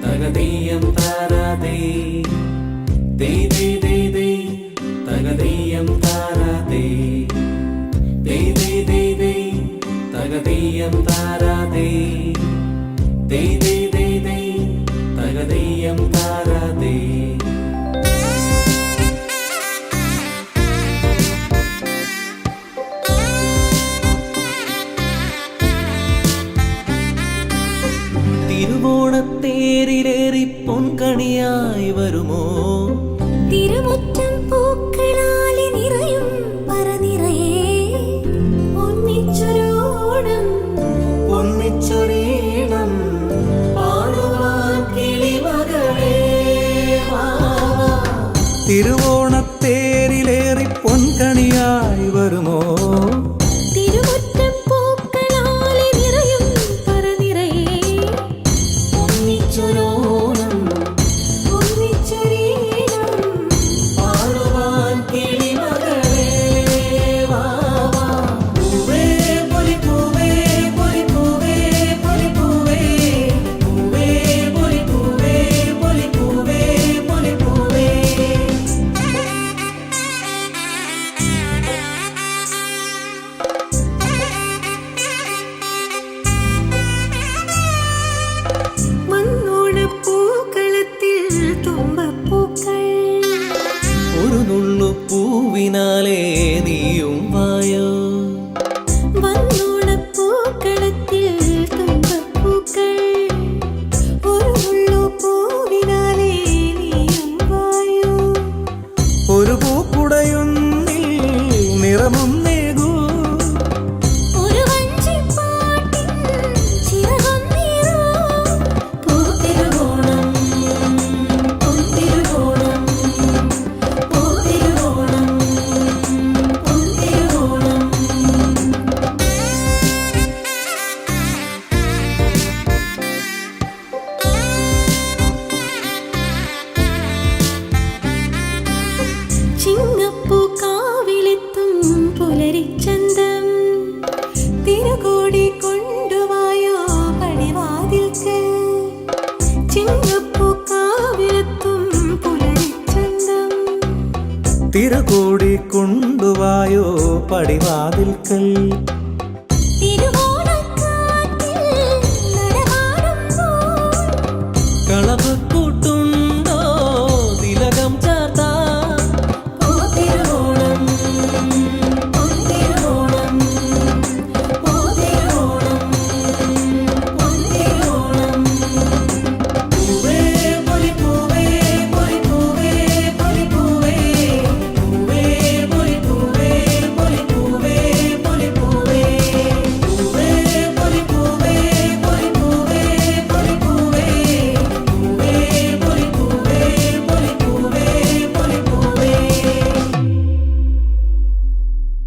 തകതീയം താരാതേ ദേ ദേ ദേ ദേ തകതീയം താരാതേ ദേ ദേ ദേ ദേ തകതീയം താരാതേ ദേ ദേ ദേ ദേ തകതീയം താരാതേ തിരുവോണത്തേരിലേറി പൊൻകണിയായി വരുമോ തിരുമുറ്റം പൂക്കളാലെ നിറയും പറനിറയേ ഒന്നിച്ചൊരോണം ഒന്നിച്ചൊരീണം പാടുവാൻ കിളിമകളേ തിരുവോണത്തേരിലേറി പൊൻകണിയായി വരുമോ പൂവിനാലേ നീയും വായോ വന്നോണപ്പൂക്കളത്തിൽ തുമ്പപ്പൂക്കൾ ഒരു നുള്ളു പൂവിനാലേ നീയും വായോ ഒരു പൂക്കുടയൊന്നിൽ നിറമും നേകൂ ഒരു വഞ്ചിപ്പാട്ടിൻ ചിറകും നീറൂ പൂത്തിരുവോണം പൊൻതിരുവോണം ചിങ്ങപ്പൂക്കാവിലെത്തും പുലരിച്ചന്തം തിരുകോടി കൊണ്ടുവായോ പടിവാതിൽക്കൽ ചിങ്ങപ്പൂക്കാവിലെത്തും പുലരിച്ചന്തം തിരുകോടി കൊണ്ടുവായോ പടിവാതിൽക്കൽ